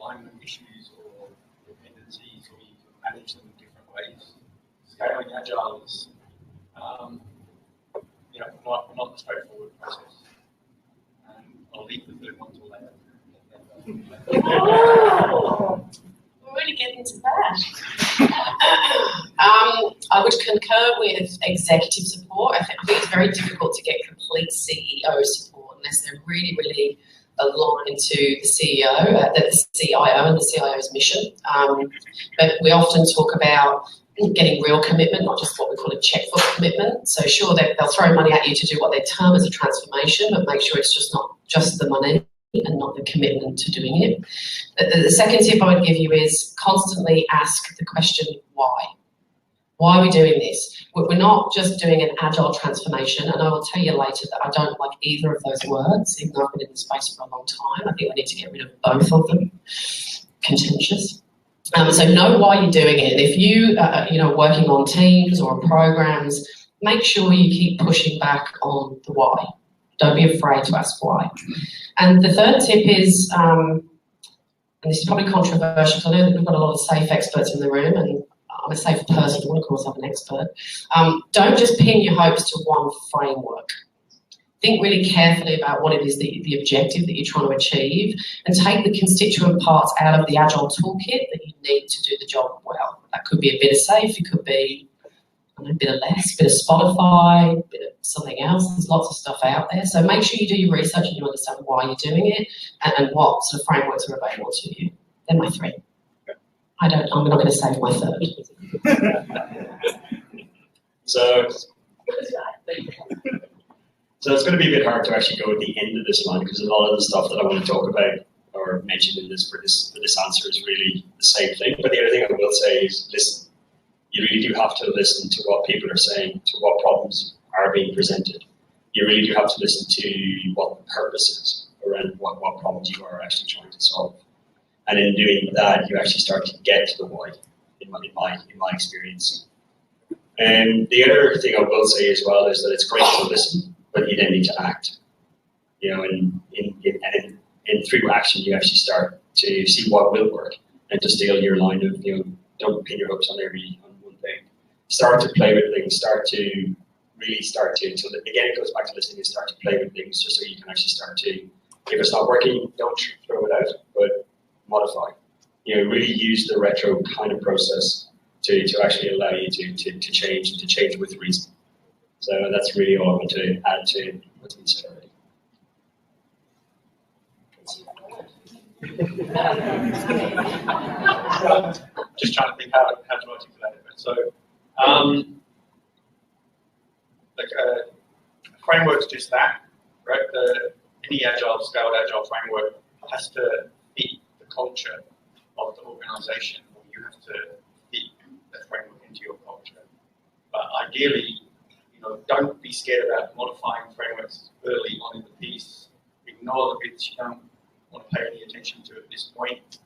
alignment issues or dependencies, or you can manage them in different ways. Scaling Agile is not a straightforward process. And I'll leave the third one till later. Oh, we're really getting to that. I would concur with executive support. I think it's very difficult to get complete CEO support unless they're really, really aligned to the CEO, the CIO and the CIO's mission. But we often talk about getting real commitment, not just what we call a checkbook commitment. So sure, they'll throw money at you to do what they term as a transformation, but make sure it's just not just the money and not the commitment to doing it. The second tip I would give you is constantly ask the question, why? Why are we doing this? We're not just doing an agile transformation, and I will tell you later that I don't like either of those words, even though I've been in the space for a long time. I think we need to get rid of both of them. Contentious. So know why you're doing it. If you are working on teams or programs, make sure you keep pushing back on the why. Don't be afraid to ask why. And the third tip is, and this is probably controversial, because I know that we've got a lot of safe experts in the room, and I'm a safe person, I wouldn't call myself an expert. Don't just pin your hopes to one framework. Think really carefully about what it is, the objective that you're trying to achieve, and take the constituent parts out of the Agile toolkit that you need to do the job well. That could be a bit of SAFe, it could be a bit of less, a bit of Spotify, a bit of something else. There's lots of stuff out there. So make sure you do your research and you understand why you're doing it and what sort of frameworks are available to you. They're my three. I'm not going to save my third. So it's going to be a bit hard to actually go at the end of this one, because a lot of the stuff that I want to talk about or mention in this for this answer is really the same thing. But the other thing I will say is listen. You really do have to listen to what people are saying, to what problems are being presented. You really do have to listen to what the purpose is around what problems you are actually trying to solve. And in doing that, you actually start to get to the why, in my experience. And the other thing I will say as well is that it's great to listen, but you then need to act. And through action, you actually start to see what will work and to steal your line of, don't pin your hopes on one thing. Start to play with things, so that, again, it goes back to listening, is start to play with things just so you can actually start to, if it's not working, don't throw it out, but modify. Really use the retro kind of process to actually allow you to change, and to change with reason. So that's really all I want to add to what's been said already. Just trying to think how to articulate it. So, a framework's just that, right? Any scaled agile framework has to fit the culture of the organization, or you have to fit that framework into your culture. But ideally, don't be scared about modifying frameworks early on in the piece. Ignore the bits you don't want to pay any attention to at this point.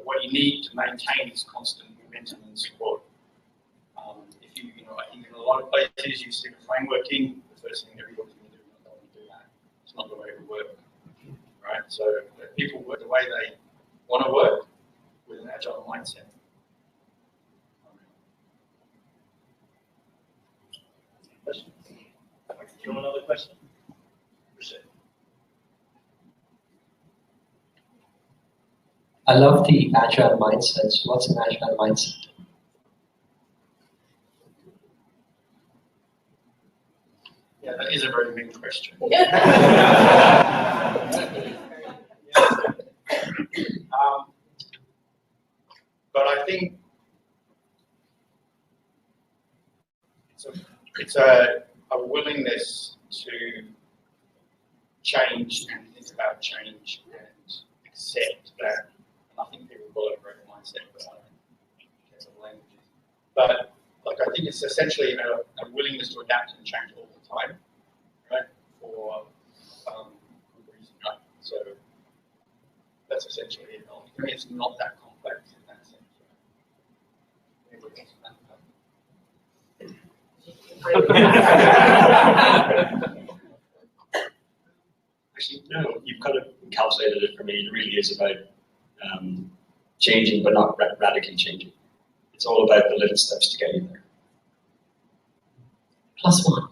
What you need to maintain is constant momentum and support. I think in a lot of places you see the frameworking, the first thing everybody's going to do is not want to do that. It's not the way it works, right? So people work the way they want to work with an agile mindset. Question? Do you want another question? I love the agile mindset. So what's an agile mindset? Yeah, that is a very big question. But I think it's a willingness to change and think about change and accept that. I think people call it a growth mindset, but I don't think it's a language. But I think it's essentially a willingness to adapt and change all the time, right? For good reason, right? So that's essentially it. I mean, it's not that complex in that sense. Actually, no, you've kind of encapsulated it for me. It really is about changing, but not radically changing. It's all about the little steps to get you there. +1.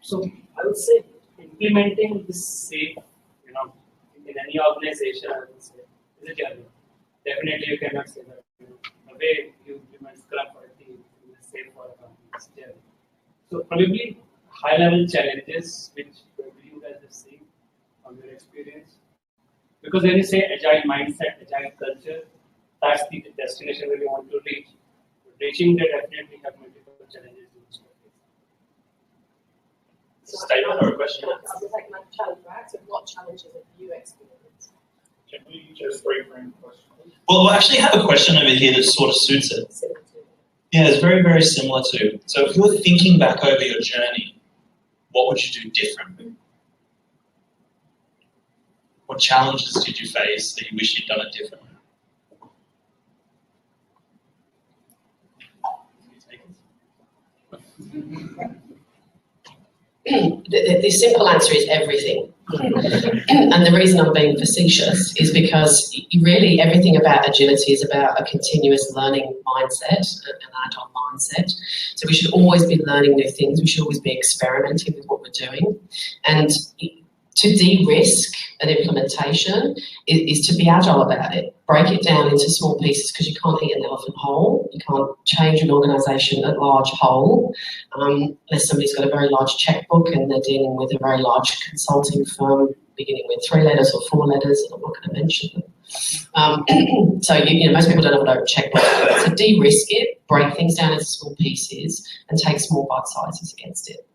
So I would say implementing this safe, in any organization, I would say, is a journey. Definitely, you cannot say that. The way you implement Scrum for a team is safe for a company. It's a journey. So probably high-level challenges which probably you guys have seen from your experience. Because when you say agile mindset, agile culture, that's the destination where you want to reach. Reaching there definitely have multiple challenges. It's a statement or a question? I would like my challenge, right? So what challenges have you experienced? Can we just reframe the question? Well, I actually have a question over here that sort of suits it. Yeah, it's very, very similar to. So if you're thinking back over your journey, what would you do differently? What challenges did you face that you wish you'd done it differently? The simple answer is everything. And the reason I'm being facetious is because really everything about agility is about a continuous learning mindset, an agile mindset. So we should always be learning new things. We should always be experimenting with what we're doing. And to de-risk an implementation is to be agile about it. Break it down into small pieces because you can't eat an elephant whole. You can't change an organisation at large whole unless somebody's got a very large checkbook and they're dealing with a very large consulting firm beginning with 3 letters or 4 letters, and I'm not going to mention them. So most people don't have a checkbook. So de-risk it, break things down into small pieces, and take small bite sizes against it.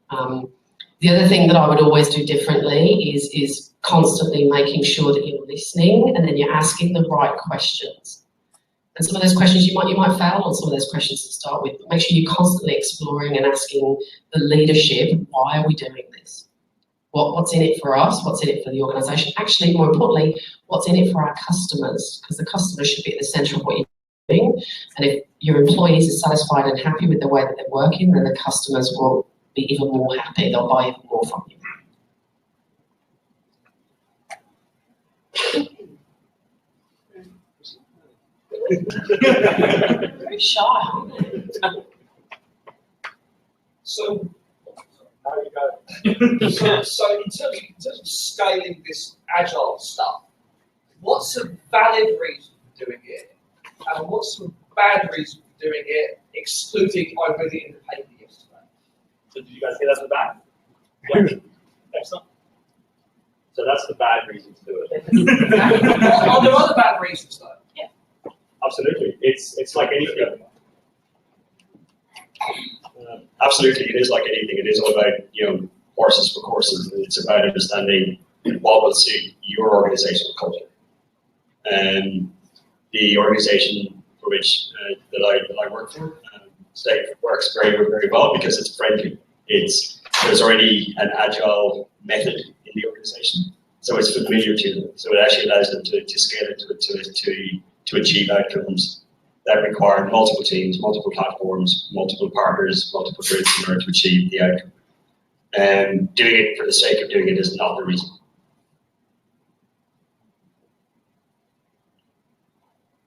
The other thing that I would always do differently is constantly making sure that you're listening and then you're asking the right questions. And some of those questions you might fail on some of those questions to start with, but make sure you're constantly exploring and asking the leadership, why are we doing this? What's in it for us? What's in it for the organisation? Actually, more importantly, what's in it for our customers? Because the customers should be at the centre of what you're doing. And if your employees are satisfied and happy with the way that they're working, then the customers will be even more happy. They'll buy even more from you. Very shy, aren't they? So, there you go. So in terms of scaling this agile stuff, what's a valid reason for doing it, and what's some bad reason for doing it, excluding I read it in the paper yesterday? So did you guys hear that at the back? Yeah. Excellent. So that's the bad reason to do it. Are there other bad reasons though? Yeah. Absolutely. It's like anything. Absolutely, it is like anything. It is all about horses for courses. It's about understanding what will suit your organizational culture. And the organization for which that I work for, works very, very well because it's friendly. There's already an agile method in the organization, so it's familiar to them. So it actually allows them to scale it to achieve outcomes that require multiple teams, multiple platforms, multiple partners, multiple groups in order to achieve the outcome. And doing it for the sake of doing it is not the reason.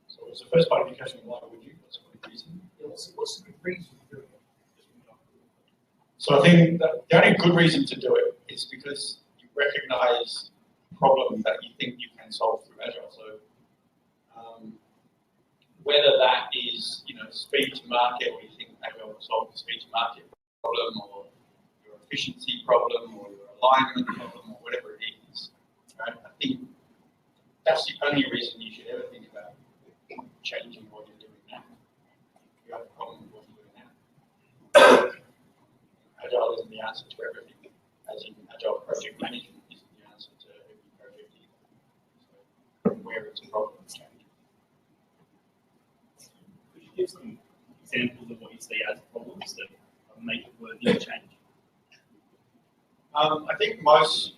So what's the first part of your question? Why would you? What's the reason? What's the good reason for doing it? So I think that the only good reason to do it is because you recognise problems that you think you can solve through Agile. So whether that is speed to market, or you think Agile will solve the speed to market problem, or your efficiency problem, or your alignment problem, or whatever it is, right? I think that's the only reason you should ever think about changing what you're doing now. You have a problem with what you're doing now. Agile isn't the answer to everything, as in Agile project management isn't the answer to every project either. So where it's a problem, change. Could you give some examples of what you see as problems that make it worthy of change? I think most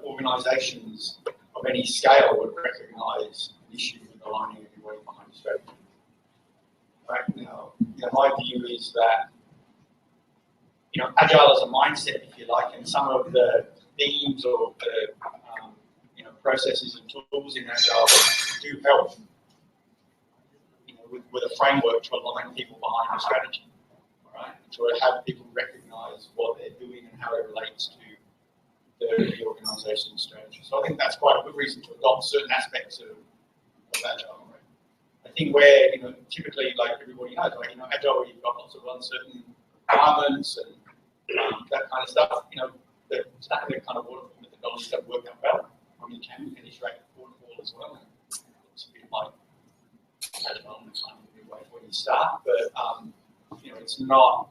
organisations of any scale would recognise an issue with aligning everybody behind a strategy. Right now, my view is that Agile as a mindset, if you like, and some of the themes or the processes and tools in Agile do help with a framework to align people behind the strategy, right? To have people recognise what they're doing and how it relates to the organisation's strategy. So I think that's quite a good reason to adopt certain aspects of Agile. Right? I think where typically, like everybody knows, like Agile, where you've got lots of uncertain requirements and that kind of stuff. The standard kind of waterfall methodologies don't work out well. I mean, you can finish right waterfall as well. And it's a bit like Agile in kind of a way when you start, but it's not.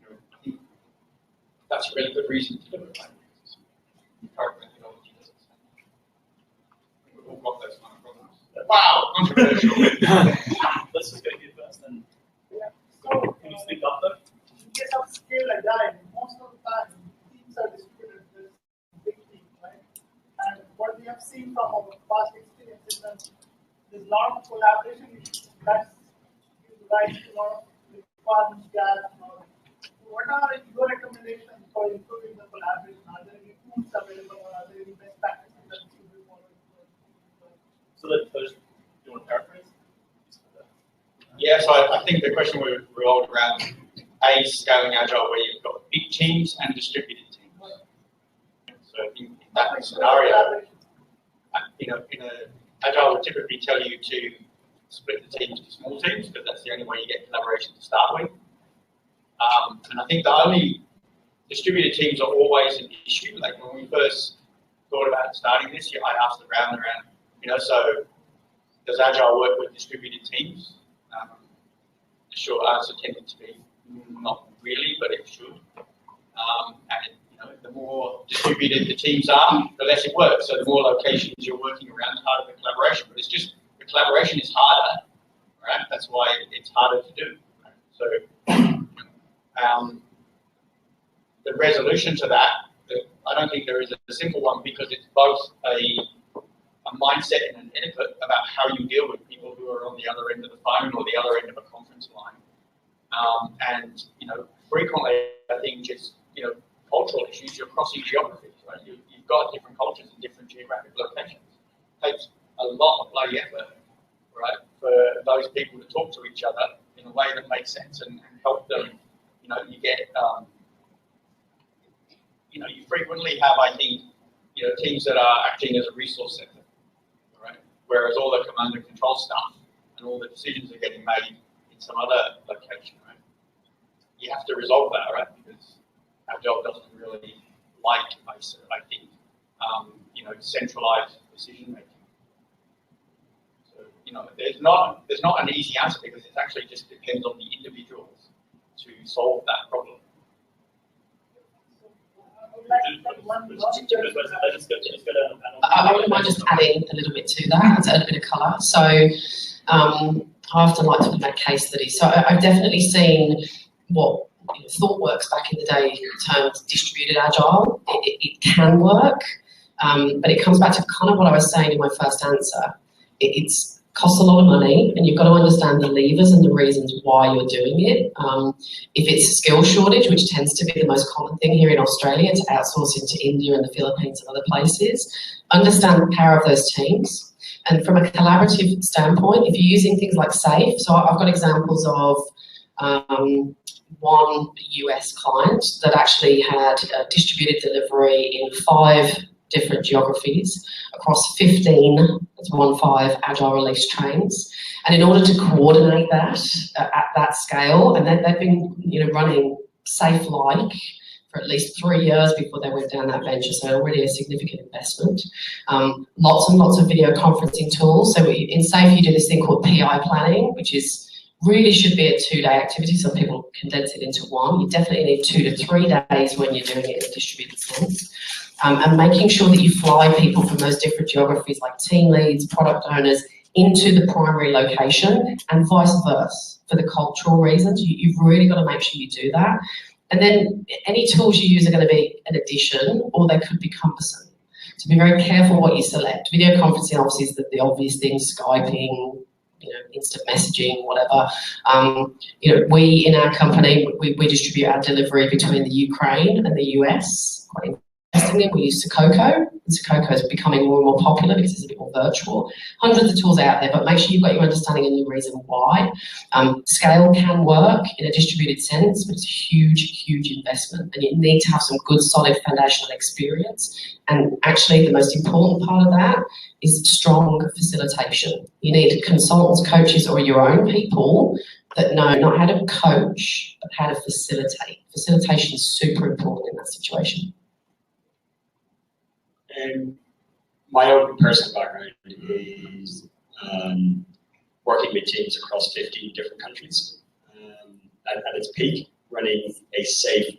I think that's a really good reason to do it. Right? Current methodology doesn't say. We've all got those kind of problems. Wow, controversial. Let's just go here first, and yeah. So, can you speak up though? In case of scale Agile, most of the time teams are distributed with big teams, right? And what we have seen from our past experience is that there's a lot of collaboration that's gives rise to a lot of requirements gaps. What are your recommendations for improving the collaboration? Are there any tools available, or are there any best practices that you will follow? So that first, do you want to paraphrase? Yeah, so I think the question revolved around scaling Agile where you've got big teams and distributed teams. So in that scenario, in Agile would typically tell you to split the teams to small teams because that's the only way you get collaboration to start with. And I think the only distributed teams are always an issue. Like when we first thought about starting this, I asked around, so does Agile work with distributed teams? The short answer tended to be not really, but it should. And the more distributed the teams are, the less it works. So the more locations you're working around, the harder the collaboration. But it's just the collaboration is harder, right? That's why it's harder to do. Right? So the resolution to that, I don't think there is a simple one because it's both a mindset and an etiquette about how you deal with people who are on the other end of the phone or the other end of a conference line. And frequently, I think just cultural issues, you're crossing geographies, right? You've got different cultures in different geographic locations. It takes a lot of bloody effort, right, for those people to talk to each other in a way that makes sense and help them. You get, you frequently have, I think, teams that are acting as a resource center, right? Whereas all the command and control stuff and all the decisions are getting made in some other location, right? You have to resolve that, right? Because our job doesn't really like, I think, centralized decision making. So, there's not an easy answer because it actually just depends on the individuals to solve that problem. I wouldn't mind just adding a little bit to that, to add a bit of colour. So I often like talking about case studies. So I've definitely seen what ThoughtWorks back in the day termed distributed agile. It can work, but it comes back to kind of what I was saying in my first answer. It's costs a lot of money, and you've got to understand the levers and the reasons why you're doing it. If it's a skill shortage, which tends to be the most common thing here in Australia, to outsource into India and the Philippines and other places, understand the power of those teams. And from a collaborative standpoint, if you're using things like SAFe, so I've got examples of one US client that actually had distributed delivery in 5 different geographies across 15 Agile release trains. And in order to coordinate that at that scale, and they've been running SAFe-like for at least 3 years before they went down that venture, so already a significant investment. Lots and lots of video conferencing tools. So in SAFe, you do this thing called PI planning, which is really should be a 2-day activity, so people condense it into one. You definitely need 2 to 3 days when you're doing it in a distributed sense. And making sure that you fly people from those different geographies like team leads, product owners, into the primary location and vice versa for the cultural reasons. You've really got to make sure you do that. And then any tools you use are going to be an addition or they could be cumbersome. So be very careful what you select. Video conferencing obviously is the obvious things, Skyping, instant messaging, whatever. We in our company, we distribute our delivery between the Ukraine and the US, quite investing in. We use Sococo, and Sococo is becoming more and more popular because it's a bit more virtual. Hundreds of tools out there, but make sure you've got your understanding and your reason why. Scale can work in a distributed sense, but it's a huge, huge investment, and you need to have some good, solid foundational experience. And actually, the most important part of that is strong facilitation. You need consultants, coaches, or your own people that know not how to coach, but how to facilitate. Facilitation is super important in that situation. My own personal background is working with teams across 15 different countries. At its peak, running a safe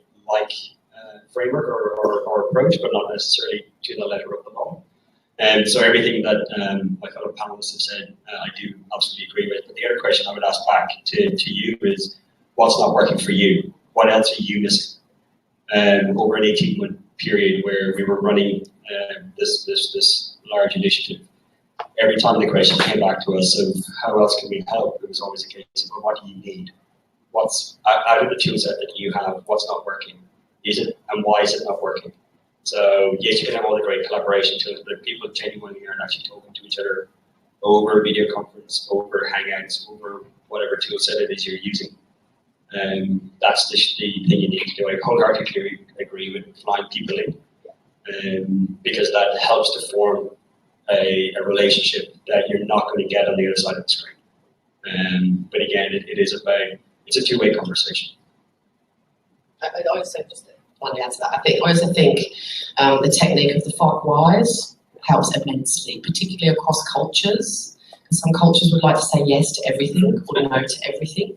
framework or approach, but not necessarily to the letter of the law. So everything that my fellow panelists have said, I do absolutely agree with. But the other question I would ask back to you is, what's not working for you? What else are you missing? Over an 18-month period where we were running this large initiative, every time the question came back to us of how else can we help, it was always a case of, well, what do you need? What's out of the tool set that you have, what's not working? Is it, and why is it not working? So yes, you can have all the great collaboration tools, but if people genuinely aren't actually talking to each other over video conference, over Hangouts, over whatever tool set it is you're using, that's the thing you need to do. I wholeheartedly agree with flying people in, because that helps to form a relationship that you're not going to get on the other side of the screen. But again, it's a two-way conversation. I also just want to answer that. I also think the technique of the 5 whys helps immensely, particularly across cultures. Because some cultures would like to say yes to everything or no to everything.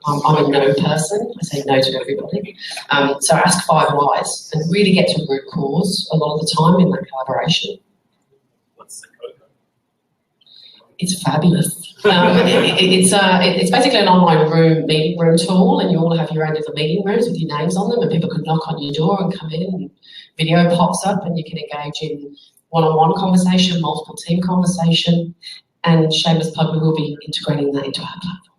I'm a no person. I say no to everybody. So ask 5 whys and really get to root cause a lot of the time in that collaboration. What's the code? It's fabulous. It's basically an online meeting room tool, and you all have your own little meeting rooms with your names on them, and people can knock on your door and come in, and video pops up, and you can engage in one-on-one conversation, multiple team conversation, and shameless plug, we will be integrating that into our platform.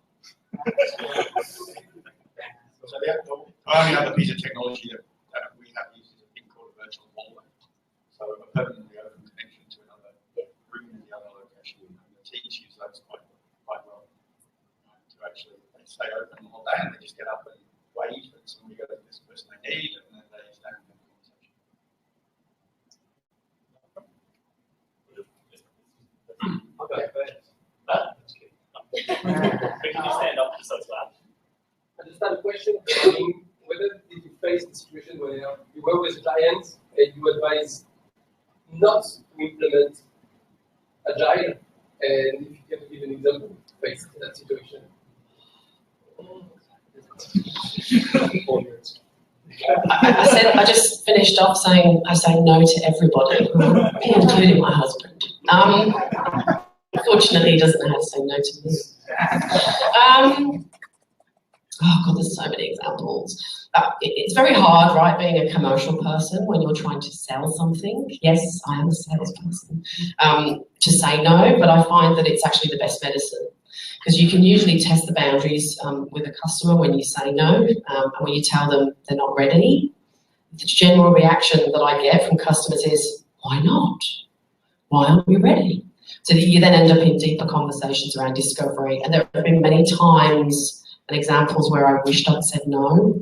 So the only other piece of technology that we have used is a thing called a virtual hallway. So a permanently open connection to another room in the other location. And the teams use those quite well to actually stay open the whole day, and they just get up and wave and somebody goes to this person they need, and then they stay in the conversation. Okay, that's good. Can you stand up just so it's loud? I just had a question. I mean, whether did you face the situation where you work with clients and you advise not to implement Agile, and if you can give an example, face that situation? I just finished off saying I say no to everybody, including my husband. Unfortunately, he doesn't know how to say no to me. Oh God, there's so many examples. It's very hard, right, being a commercial person when you're trying to sell something. Yes, I am a salesperson. To say no, but I find that it's actually the best medicine. Because you can usually test the boundaries with a customer when you say no, and when you tell them they're not ready. The general reaction that I get from customers is, why not? Why aren't we ready? So that you then end up in deeper conversations around discovery. And there have been many times and examples where I wished I'd said no,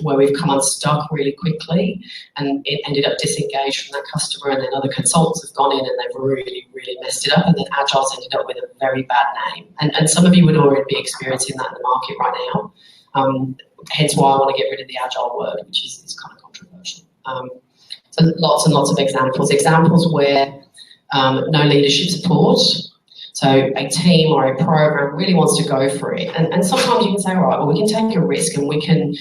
where we've come unstuck really quickly and it ended up disengaged from that customer, and then other consultants have gone in and they've really, really messed it up, and then Agile's ended up with a very bad name. And some of you would already be experiencing that in the market right now. Hence why I want to get rid of the Agile word, which is kind of controversial. So lots and lots of examples. Examples where no leadership support. So a team or a program really wants to go for it. And sometimes you can say, all right, well, we can take a risk and we can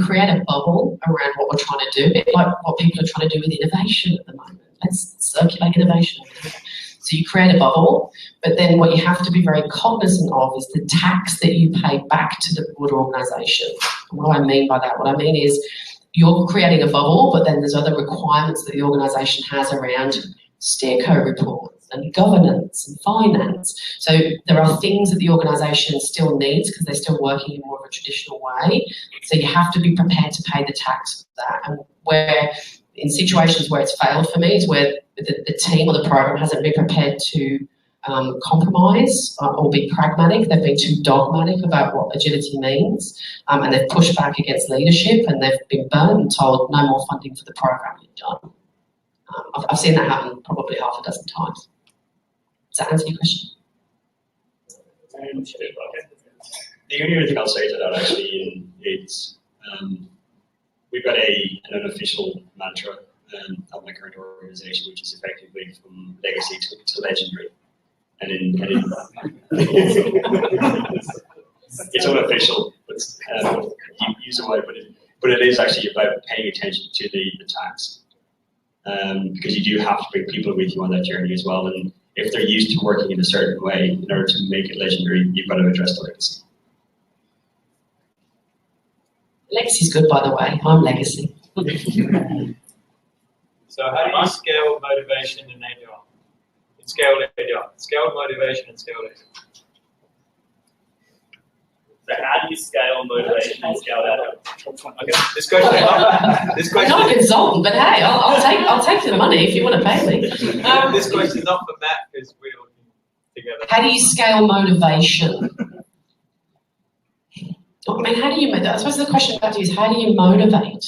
create a bubble around what we're trying to do, a bit like what people are trying to do with innovation at the moment. Let's circulate innovation. So you create a bubble, but then what you have to be very cognizant of is the tax that you pay back to the broader organisation. What do I mean by that? What I mean is you're creating a bubble, but then there's other requirements that the organisation has around steerco reports and governance and finance. So there are things that the organisation still needs because they're still working in more of a traditional way. So you have to be prepared to pay the tax for that. And where in situations where it's failed for me is where the team or the program hasn't been prepared to compromise or be pragmatic. They've been too dogmatic about what agility means, and they've pushed back against leadership, and they've been burnt and told no more funding for the program you've done. I've seen that happen probably half a dozen times. Does that answer your question? The only other thing I'll say to that actually is we've got an unofficial mantra at my current organisation, which is effectively from legacy to legendary. And it's unofficial, but you use a word, but it is actually about paying attention to the task. Because you do have to bring people with you on that journey as well. And if they're used to working in a certain way, in order to make it legendary, you've got to address the legacy. Legacy's good, by the way. I'm legacy. So how do you scale motivation in Agile? Scaled motivation and scaled Agile. So how do you scale motivation and scale Agile? Okay, this question. I'm not a consultant, but hey, I'll take the money if you want to pay me. This question is not for Matt because we're looking together. How do you scale motivation? I mean, how do you? I suppose the question about you is how do you motivate?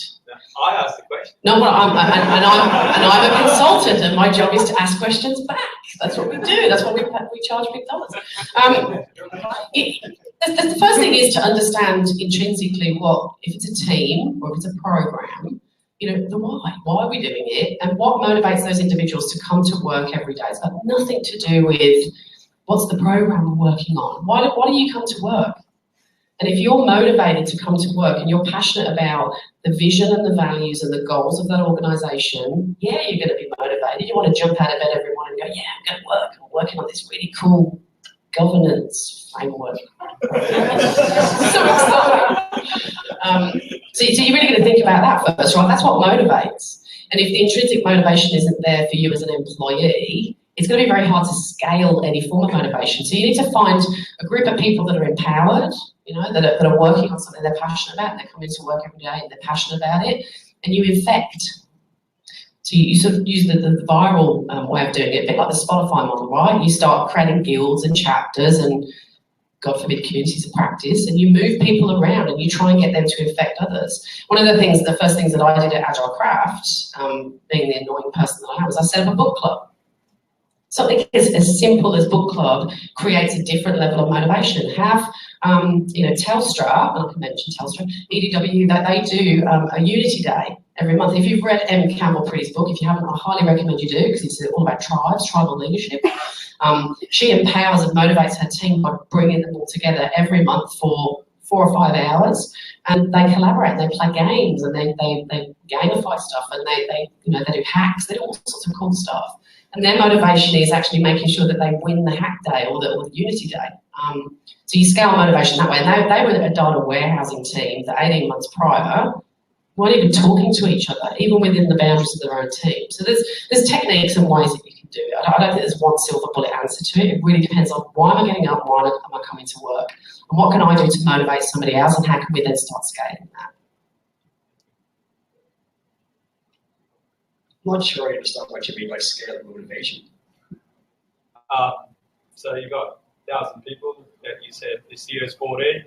I asked the question. No, well, I'm a consultant, and my job is to ask questions back. That's what we do. That's why we charge big dollars. The first thing is to understand intrinsically what, if it's a team or if it's a program, the why. Why are we doing it, and what motivates those individuals to come to work every day? It's got nothing to do with what's the program we're working on. Why do you come to work? And if you're motivated to come to work and you're passionate about the vision and the values and the goals of that organisation, yeah, you're going to be motivated. You want to jump out of bed every morning and go, yeah, I'm going to work. I'm working on this really cool governance framework. So exciting. So you're really going to think about that first, right? That's what motivates. And if the intrinsic motivation isn't there for you as an employee, it's going to be very hard to scale any form of motivation. So you need to find a group of people that are empowered, that are working on something they're passionate about, and they come into work every day and they're passionate about it, and you infect. So you sort of use the viral way of doing it, a bit like the Spotify model, right? You start creating guilds and chapters and, God forbid, communities of practice, and you move people around and you try and get them to infect others. One of the first things that I did at Agile Craft, being the annoying person that I am, was I set up a book club. Something as simple as book club creates a different level of motivation. Have, Telstra, and I can mention Telstra, EDW, that they do a Unity Day every month. If you've read M. Campbell Pretty's book, if you haven't, I highly recommend you do, because it's all about tribes, tribal leadership. She empowers and motivates her team by bringing them all together every month for 4 or 5 hours, and they collaborate, they play games, and they gamify stuff, and they do hacks, they do all sorts of cool stuff. And their motivation is actually making sure that they win the hack day or the Unity Day. So you scale motivation that way. And they were a data warehousing team that 18 months prior weren't even talking to each other, even within the boundaries of their own team. So there's techniques and ways that you can do it. I don't think there's one silver bullet answer to it. It really depends on why am I getting up, why am I coming to work, and what can I do to motivate somebody else, and how can we then start scaling that? I'm not sure I understand what you mean by scale motivation. So you've got 1,000 people that you said this year is 14.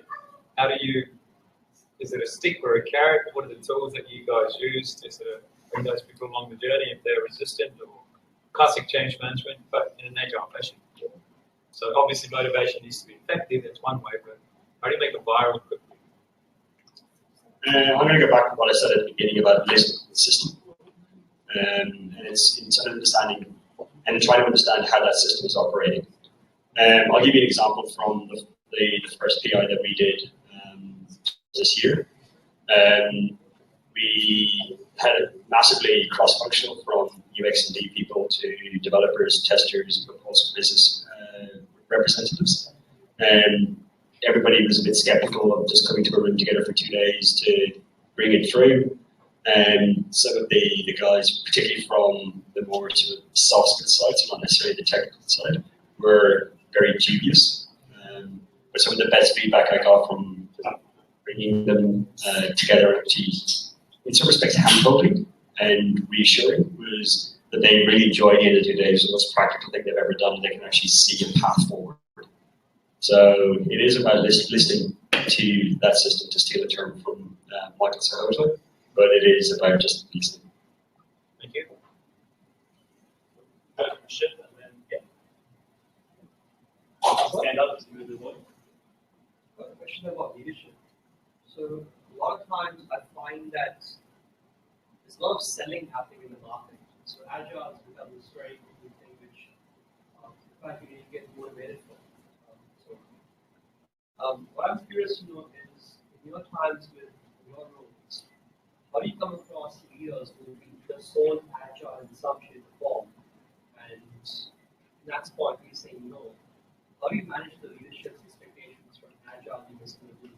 Is it a stick or a carrot? What are the tools that you guys use to sort of bring those people along the journey if they're resistant, or classic change management, but in an agile fashion? So obviously motivation needs to be effective, that's one way, but how do you make it viral quickly? I'm going to go back to what I said at the beginning about the system. And it's sort of understanding and trying to understand how that system is operating. I'll give you an example from the first PI that we did this year. We had a massively cross-functional, from UX and D people to developers, testers, but also business representatives. Everybody was a bit skeptical of just coming to a room together for 2 days to bring it through. Some of the guys, particularly from the more sort of soft skill side, so not necessarily the technical side, were very dubious. But some of the best feedback I got from bringing them together, actually, in some respects, hand-holding, and reassuring was that they really enjoy the end of 2 days, the most practical thing they've ever done, and they can actually see a path forward. So it is about listening to that system, to steal a term from Michael Sarota, but it is about just listening. Thank you. Question, and then, yeah. Stand up as you move the voice. A question about leadership. So a lot of times I find that there's a lot of selling happening in the market. So Agile has become this very cool thing which in fact you get motivated for. What I'm curious to know is, in your times with your roles, how do you come across leaders who will be just so agile in some shape or form, and in that spot you saying no? How do you manage the leadership's expectations from agile leaders to the group?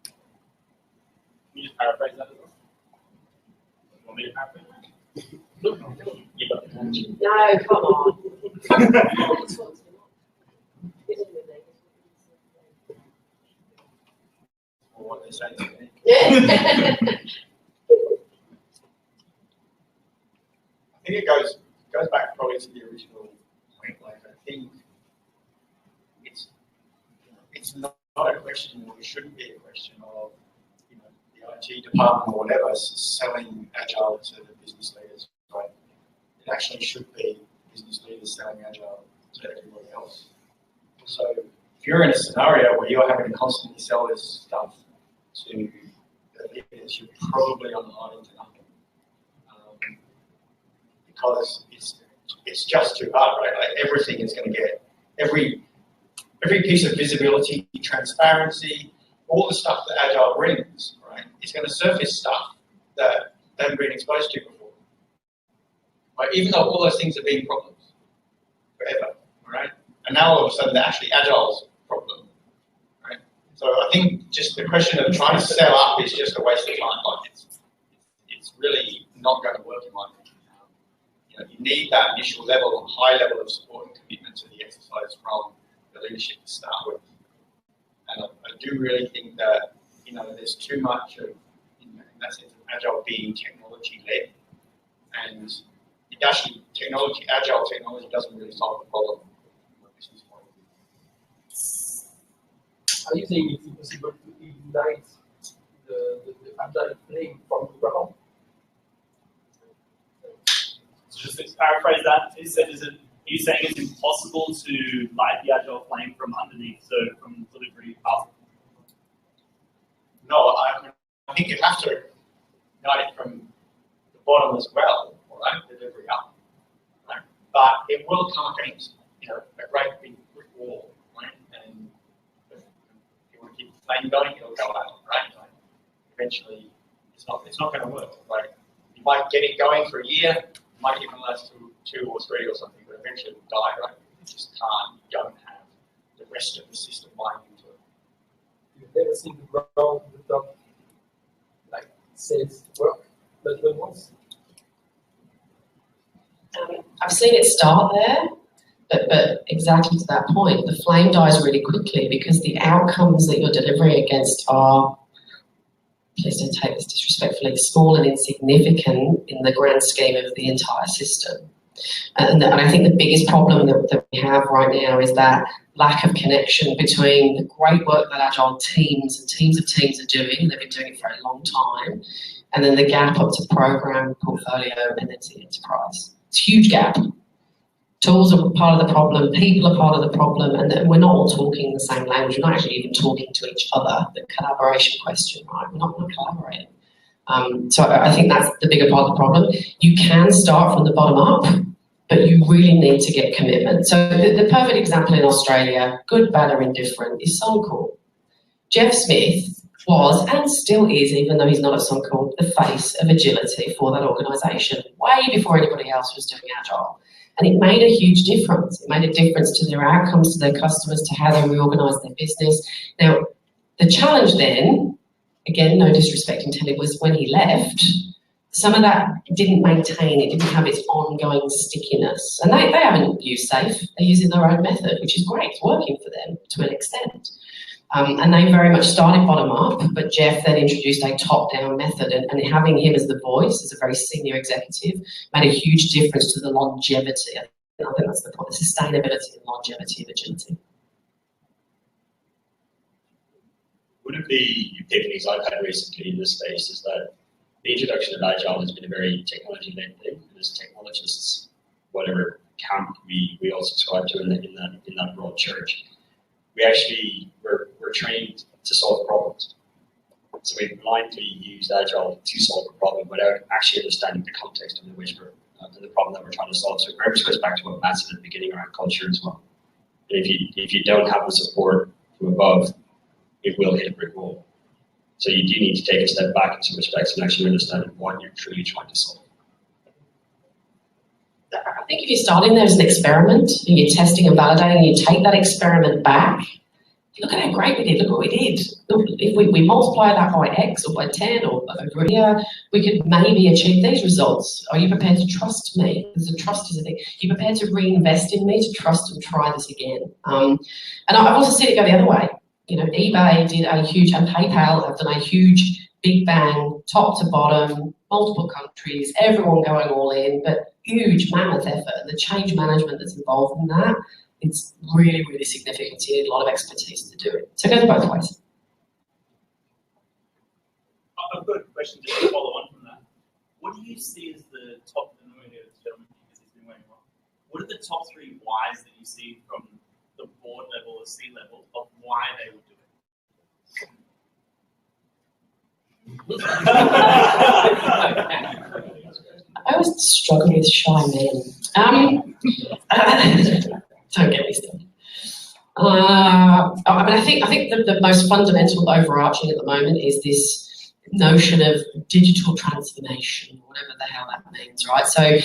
Can you just paraphrase that as well? You want me to paraphrase? No, come on. Or what they say to me. Yeah. I think it goes back probably to the original point. Like I think it's not a question, or it shouldn't be a question of the IT department or whatever selling Agile to the business leaders. Right? It actually should be business leaders selling Agile to everybody else. So if you're in a scenario where you're having to constantly sell this stuff to the leaders, you're probably on the line into nothing. Because it's just too hard, right? Like everything is going to get every piece of visibility, transparency, all the stuff that Agile brings, right? It's going to surface stuff that they haven't been exposed to before. Right? Even though all those things have been problems forever, right? And now all of a sudden they're actually Agile's problem, right? So I think just the question of trying to sell up is just a waste of time. Like it's really not going to work in my opinion. You need that initial level, high level of support and commitment to the exercise from the leadership to start with. And I do really think that there's too much of, in that sense, of Agile being technology-led, and it actually Agile technology doesn't really solve the problem from a business point of view. Are you saying it's impossible to ignite the Agile flame from the ground? Just to paraphrase that, are you saying it's impossible to light the Agile flame from underneath, so from delivery up? No, I think you have to ignite it from the bottom as well, all right, delivery up. Right? But it will come against, a great big brick wall, right? And if you want to keep the flame going, it'll go out, right? Like, eventually, it's not going to work, right? You might get it going for a year. Might even last two or three or something, but eventually it will die, right? You just can't, you don't have the rest of the system buying into it. You've never seen the ground without, says work, but when once? I've seen it start there, but exactly to that point, the flame dies really quickly because the outcomes that you're delivering against are, please don't take this disrespectfully, small and insignificant in the grand scheme of the entire system. And I think the biggest problem that we have right now is that lack of connection between the great work that Agile teams and teams of teams are doing, they've been doing it for a long time, and then the gap up to program, portfolio, and then to the enterprise. It's a huge gap. Tools are part of the problem, people are part of the problem, and we're not all talking the same language. We're not actually even talking to each other. The collaboration question, right? We're not collaborating. So I think that's the bigger part of the problem. You can start from the bottom up, but you really need to get commitment. So the perfect example in Australia, good, bad, or indifferent, is Suncorp. Jeff Smith was, and still is, even though he's not at Suncorp, the face of agility for that organisation, way before anybody else was doing Agile. And it made a huge difference. It made a difference to their outcomes, to their customers, to how they reorganise their business. Now, the challenge then, again, no disrespect until it was when he left, some of that didn't maintain, it didn't have its ongoing stickiness. And they haven't used SAFe, they're using their own method, which is great, it's working for them to an extent. And they very much started bottom up, but Jeff then introduced a top-down method, and having him as the voice, as a very senior executive, made a huge difference to the longevity. I think that's the point, the sustainability and longevity of agility. One of the epiphanies I've had recently in this space is that the introduction of Agile has been a very technology-led thing, and as technologists, whatever camp we all subscribe to in that broad church, we're trained to solve problems. So we blindly use Agile to solve a problem without actually understanding the context under which we're the problem that we're trying to solve. So it very much goes back to what Matt said at the beginning around culture as well. And if you don't have the support from above, it will hit a brick wall. So you do need to take a step back in some respects and actually understand what you're truly trying to solve. I think if you're starting there as an experiment and you're testing and validating, and you take that experiment back, look at how great we did, look what we did. Look, if we multiply that by X or by 10 or over here, we could maybe achieve these results. Are you prepared to trust me? Because the trust is a thing. Are you prepared to reinvest in me, to trust and try this again? And I've also seen it go the other way. You know, eBay did a huge, and PayPal have done a huge big bang, top to bottom, multiple countries, everyone going all in, but huge mammoth effort. The change management that's involved in that, it's really, really significant. You need a lot of expertise to do it. So it goes both ways. I've got a question just to follow on from that. What do you see as the top, and I'm going to go to this gentleman because he's been waiting a while. What are the top 3 whys that you see from the board level or C level of why they would do it? I always struggle with shy men. Don't get me started. I think the most fundamental overarching at the moment is this notion of digital transformation, whatever the hell that means, right? So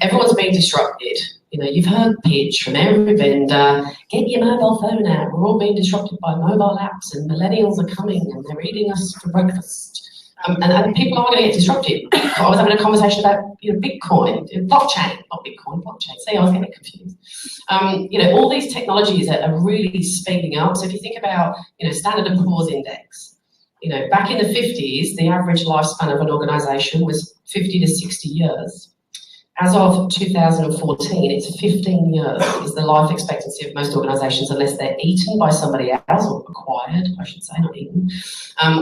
everyone's being disrupted. You know, you've heard pitch from every vendor, get your mobile phone out. We're all being disrupted by mobile apps, and millennials are coming and they're eating us for breakfast. And people are going to get disrupted. I was having a conversation about Bitcoin, blockchain, not Bitcoin, blockchain. See, I was getting confused. All these technologies are really speeding up. So if you think about, Standard & Poor's index, back in the 50s, the average lifespan of an organisation was 50 to 60 years. As of 2014, it's 15 years is the life expectancy of most organisations, unless they're eaten by somebody else, or acquired, I should say, not eaten,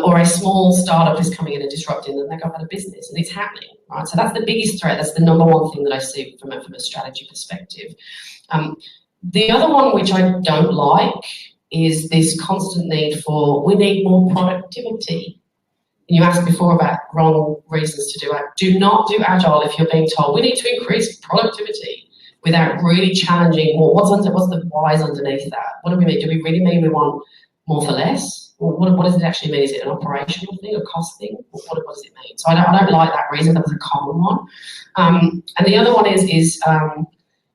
or a small startup is coming in and disrupting them, they go out of business, and it's happening, right? So that's the biggest threat. That's the number one thing that I see from a strategy perspective. The other one, which I don't like, is this constant need for, we need more productivity. You asked before about wrong reasons to do it. Do not do Agile if you're being told we need to increase productivity without really challenging what's the whys underneath that. What do we mean? Do we really mean we want more for less? Or what does it actually mean? Is it an operational thing, a cost thing? What does it mean? So I don't like that reason. That's a common one. And the other one is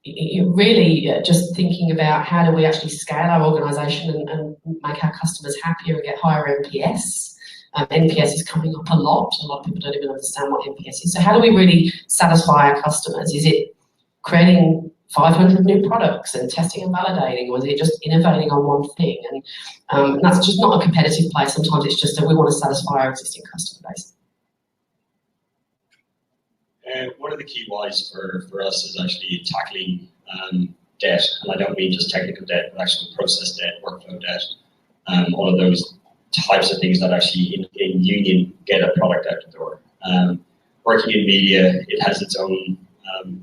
really just thinking about how do we actually scale our organisation and make our customers happier and get higher NPS. NPS is coming up a lot. A lot of people don't even understand what NPS is. So how do we really satisfy our customers? Is it creating 500 new products and testing and validating, or is it just innovating on one thing? And that's just not a competitive play. Sometimes it's just that we want to satisfy our existing customer base. One of the key whys for us is actually tackling debt. And I don't mean just technical debt, but actual process debt, workflow debt, all of those types of things that actually in union get a product out the door. Working in media, it has its own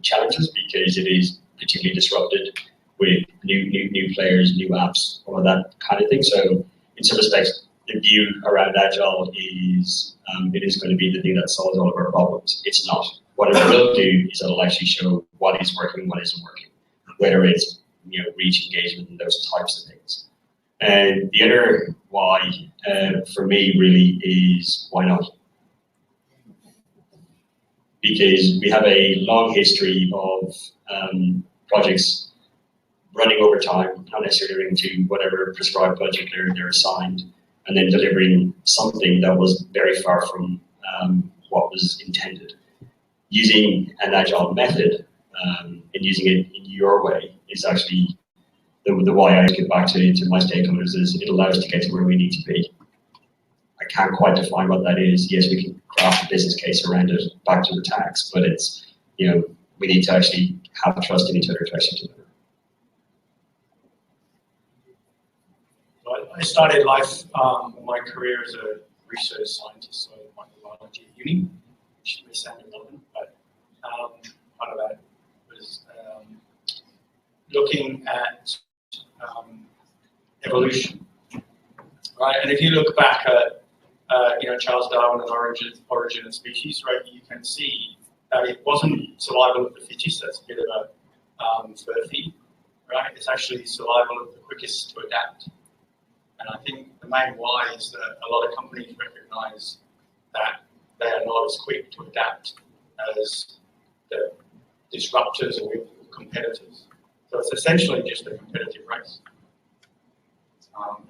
challenges because it is particularly disrupted with new players, new apps, all of that kind of thing. So in some respects, the view around Agile is it is going to be the thing that solves all of our problems. It's not. What it will do is it'll actually show what is working, what isn't working, whether it's reach engagement and those types of things. And the other why for me really is why not? Because we have a long history of projects running over time, not necessarily into whatever prescribed budget they're assigned, and then delivering something that was very far from what was intended. Using an Agile method and using it in your way is actually the why I get back to my stakeholders is it allows us to get to where we need to be. I can't quite define what that is. Yes, we can craft a business case around it, back to the tax, but it's, we need to actually have trust in each other to actually deliver. I started my career as a research scientist, so microbiology at uni, which may sound irrelevant, but part of that was looking at evolution, right? And if you look back at Charles Darwin and Origin of Species, right, you can see that it wasn't survival of the fittest. That's a bit of a furphy, right? It's actually survival of the quickest to adapt. And I think the main why is that a lot of companies recognize that they are not as quick to adapt as the disruptors or competitors. So it's essentially just a competitive race.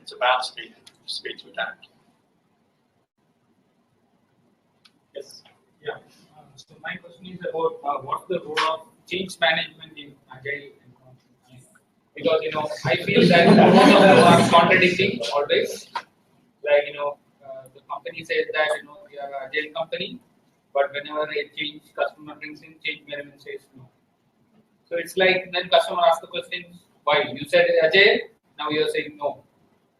It's about speed to adapt. Yes. Yeah. So my question is about what's the role of change management in Agile and because I feel that both of them are contradicting always. Like the company says that we are an Agile company, but whenever a change customer brings in, change management says no. So it's like then customer asks the question, why? You said Agile, now you are saying no.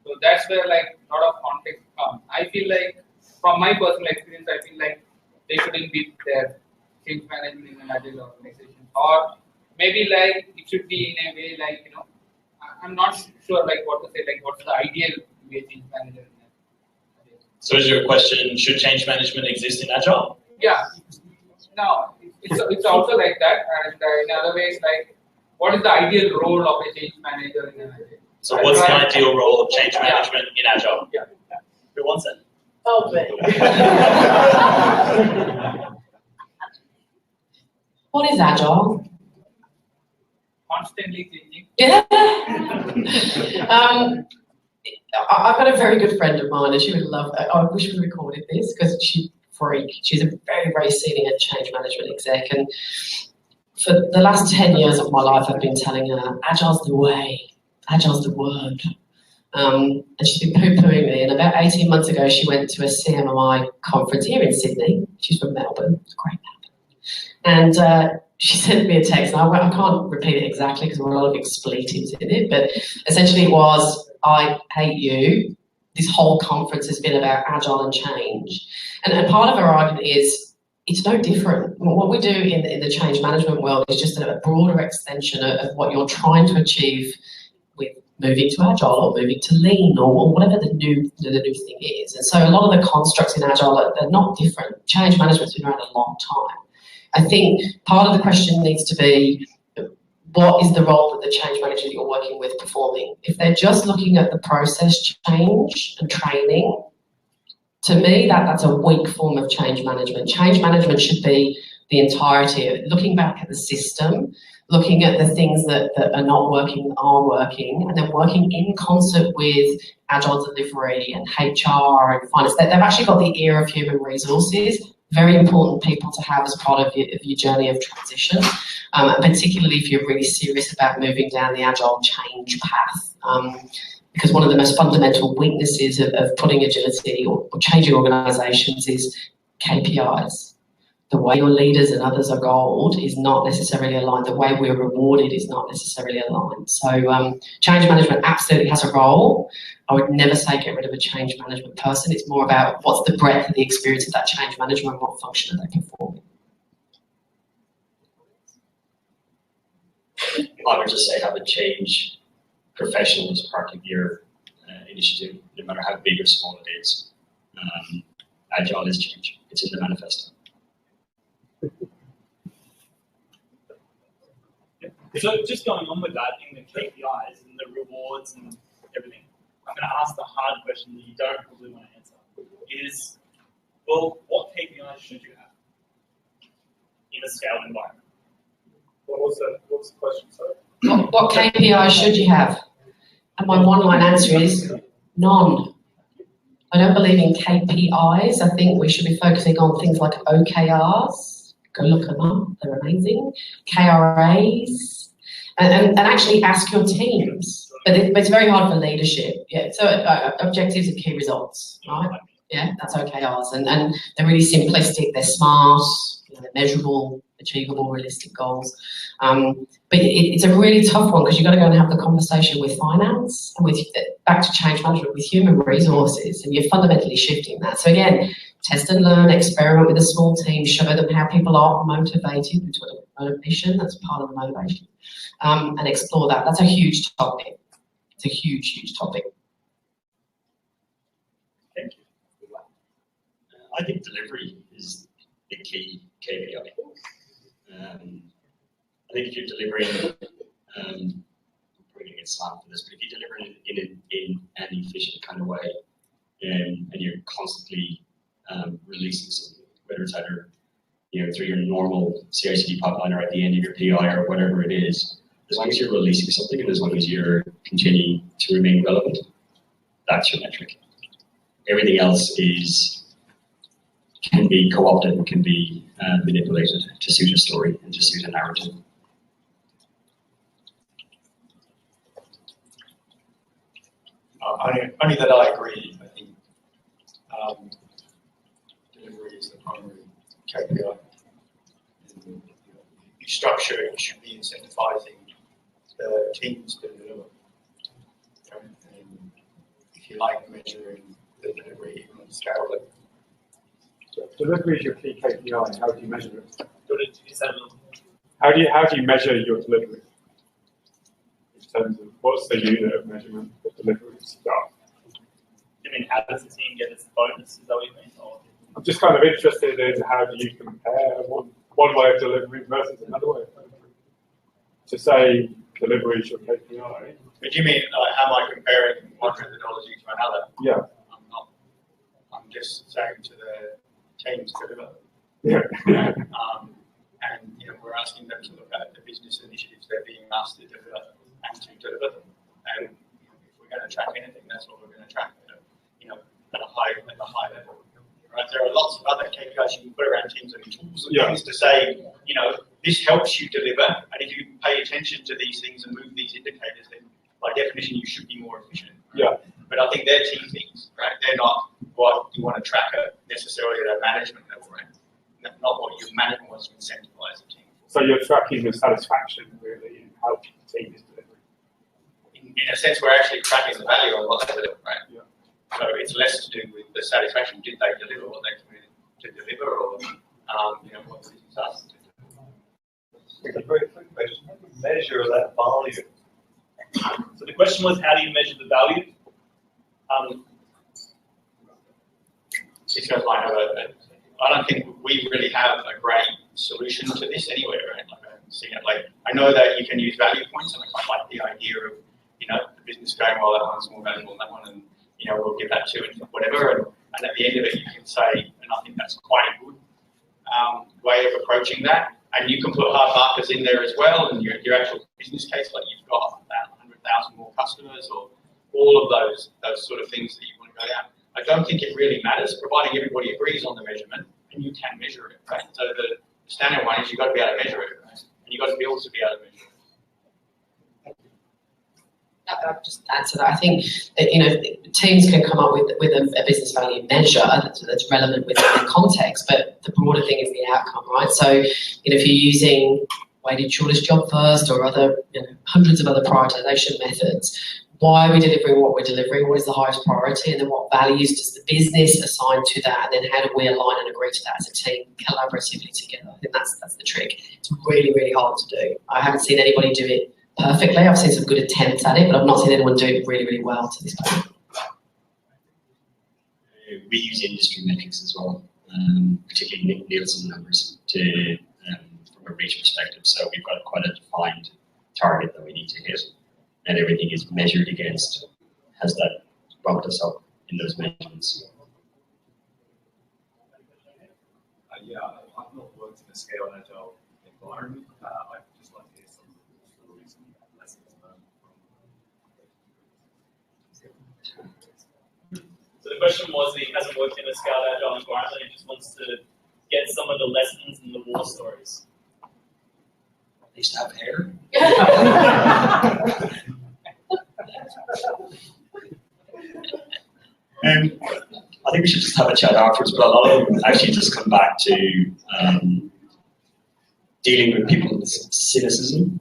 So that's where like a lot of conflict comes. I feel like from my personal experience, I feel like they shouldn't be there change management in an Agile organization, or maybe like it should be in a way like I'm not sure like what to say, like what's the ideal way change manager in Agile. So is your question, should change management exist in Agile? Yeah. No, it's also like that, and in other ways like what is the ideal role of a change manager in an Agile? So what's the ideal role of change management in Agile? Yeah. Who wants it? Oh, but What is Agile? Constantly changing. Yeah. I've got a very good friend of mine, and she would love. I wish we recorded this because she's a freak. She's a very, very senior change management exec, and for the last 10 years of my life, I've been telling her, Agile's the way, Agile's the word. And she's been poo-pooing me, and about 18 months ago, she went to a CMMI conference here in Sydney. She's from Melbourne, it's great Melbourne. And she sent me a text, and I can't repeat it exactly because there were a lot of expletives in it, but essentially it was, I hate you. This whole conference has been about Agile and change. And part of her argument is, it's no different. What we do in the change management world is just a broader extension of what you're trying to achieve with moving to Agile or moving to Lean or whatever the new thing is. And so a lot of the constructs in Agile are not different. Change management's been around a long time. I think part of the question needs to be, what is the role that the change manager you're working with performing? If they're just looking at the process change and training, to me, that's a weak form of change management. Change management should be the entirety of it, looking back at the system, looking at the things that are not working, that are working, and then working in concert with Agile delivery and HR and finance. They've actually got the ear of human resources, very important people to have as part of your journey of transition, and particularly if you're really serious about moving down the Agile change path. Because one of the most fundamental weaknesses of putting agility or changing organisations is KPIs. The way your leaders and others are goaled is not necessarily aligned. The way we're rewarded is not necessarily aligned. So change management absolutely has a role. I would never say get rid of a change management person. It's more about what's the breadth of the experience of that change management and what function are they performing. I would just say have a change professional as part of your initiative, no matter how big or small it is. Agile is change. It's in the manifesto. So just going on with that, in the KPIs and the rewards and everything, I'm going to ask the hard question that you don't probably want to answer. Is, well, what KPIs should you have in a scaled environment? What's the question, sorry? What KPIs should you have? And my one-line answer is none. I don't believe in KPIs. I think we should be focusing on things like OKRs. Go look them up, they're amazing. KRAs. and actually ask your teams. But it's very hard for leadership. Yeah. So objectives and key results, right? Yeah, that's OKRs, and they're really simplistic. They're smart. They're measurable, achievable, realistic goals. But it's a really tough one because you've got to go and have the conversation with finance and with back to change management with human resources, and you're fundamentally shifting that. So again, test and learn, experiment with a small team, show them how people are motivated, which is motivation, that's part of the motivation, and explore that. That's a huge topic. It's a huge, huge topic. Thank you. I think delivery is the key KPI. I think if you're delivering, I'm probably going to get slammed for this, but if you're delivering in an efficient kind of way, and you're constantly releasing something, whether it's either through your normal CI/CD pipeline or at the end of your PI or whatever it is, as long as you're releasing something and as long as you're continuing to remain relevant, that's your metric. Everything else can be co-opted and can be manipulated to suit a story and to suit a narrative. Only that I agree. I think delivery is the primary KPI. And, you structure it, you should be incentivizing the teams to deliver. And if you like measuring the delivery on scale, so delivery is your key KPI. How do you measure it? How do you measure your delivery? In terms of what's the unit of measurement for delivery stuff? You mean how does the team get its bonus? Is that what you mean? Or? I'm just kind of interested in how do you compare one way of delivering versus another way of delivering. To say delivery is your KPI. But you mean am I comparing one methodology to another? Yeah. I'm not. I'm just saying to the teams deliver. Yeah. And we're asking them to look at the business initiatives they're being asked to deliver and to deliver them. And if we're going to track anything, that's what we're going to track. At a high level. Right? There are lots of other KPIs you can put around teams and tools and things to say, this helps you deliver, and if you pay attention to these things and move these indicators, then by definition you should be more efficient. Right? Yeah. But I think they're team things, right? They're not what you want to track necessarily at a management level, right? Not what your management wants to incentivize a team. So you're tracking the satisfaction really and how the team is delivering. In a sense, we're actually tracking the value of what they deliver, right? Yeah. So it's less to do with the satisfaction. Did they deliver what they committed to deliver, or what the business asked to do? A very quick question. How do you measure that value? So the question was, how do you measure the value? These guys might have I don't think we really have a great solution to this anywhere, right? Like I haven't seen it. Like I know that you can use value points, and I quite like the idea of the business going, well, that one's more valuable than that one, and we'll give that to it, whatever, and at the end of it, you can say, and I think that's quite a good way of approaching that. And you can put hard markers in there as well, and your actual business case, like you've got about 100,000 more customers, or all of those sort of things that you want to go down. I don't think it really matters, providing everybody agrees on the measurement, and you can measure it, right? So the standard one is you've got to be able to measure it, right? And you've got to be able to be able to measure it. I'll just add to that. I think that, teams can come up with a business value measure that's relevant within the context, but the broader thing is the outcome, right? So, if you're using weighted shortest job first or other hundreds of other prioritization methods, why are we delivering what we're delivering? What is the highest priority? And then what values does the business assign to that? And then how do we align and agree to that as a team collaboratively together? I think that's the trick. It's really, really hard to do. I haven't seen anybody do it perfectly. I've seen some good attempts at it, but I've not seen anyone do it really, really well to this point. We use industry metrics as well, particularly Nielsen numbers from a reach perspective. So we've got quite a defined target that we need to hit, and everything is measured against. Has that bumped us up in those measurements? Yeah, I've not worked in a scale and agile environment. I'd just like to hear some stories and lessons learned from. So the question was, he hasn't worked in a scaled agile environment, he just wants to get some of the lessons and the war stories. used to have hair. I think we should just have a chat afterwards, but a lot of them actually just come back to dealing with people's cynicism.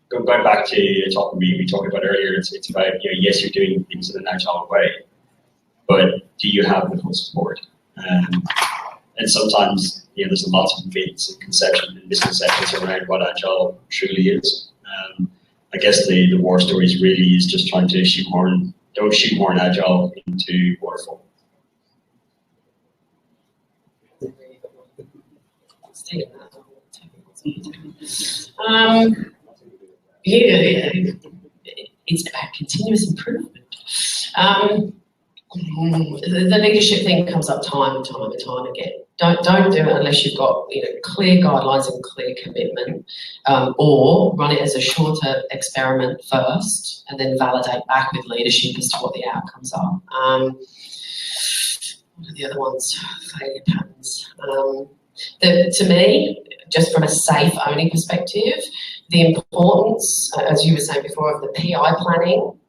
Going back to a topic we talked about earlier, it's about, yes, you're doing things in an agile way, but do you have the full support? And sometimes, there's lots of myths and conceptions and misconceptions around what agile truly is. I guess the war stories really is just trying to don't shoehorn agile into waterfall. It's about continuous improvement. The leadership thing comes up time and time and time again. Don't do it unless you've got clear guidelines and clear commitment, or run it as a shorter experiment first, and then validate back with leadership as to what the outcomes are. What are the other ones? Failure patterns. To me, just from a safe owning perspective, the importance, as you were saying before, of the PI planning.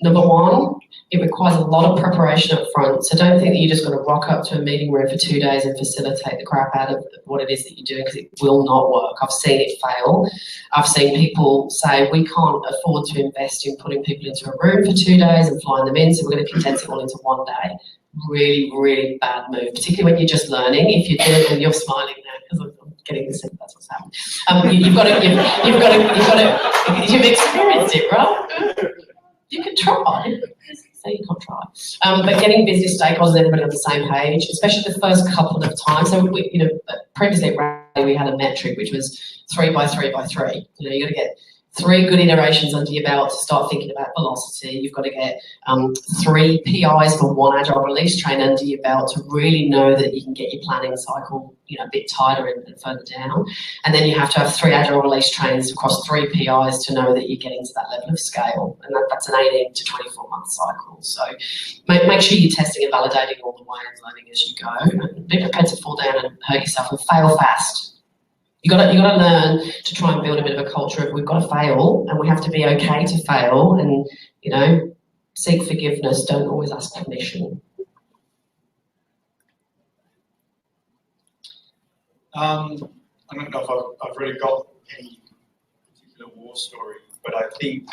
Number one, it requires a lot of preparation up front. So don't think that you're just going to rock up to a meeting room for 2 days and facilitate the crap out of what it is that you're doing, because it will not work. I've seen it fail. I've seen people say, we can't afford to invest in putting people into a room for 2 days and flying them in, so we're going to condense it all into 1 day. Really, really bad move, particularly when you're just learning. If you do it and you're smiling now, because I'm getting the sense that's what's happening. You've experienced it, right? You can try. Say you can't try. But getting business stakeholders and everybody on the same page, especially the first couple of times. So previously at Rally we had a metric which was 3 by 3 by 3. You got to get 3 good iterations under your belt to start thinking about velocity. You've got to get 3 PIs for 1 agile release train under your belt to really know that you can get your planning cycle a bit tighter and further down. And then you have to have 3 agile release trains across 3 PIs to know that you're getting to that level of scale. And that's an 18 to 24 month cycle. So make sure you're testing and validating all the way and learning as you go. And be prepared to fall down and hurt yourself and fail fast. You got to learn to try and build a bit of a culture of we've got to fail and we have to be okay to fail, and seek forgiveness. Don't always ask permission. I don't know if I've really got any particular war story, but I think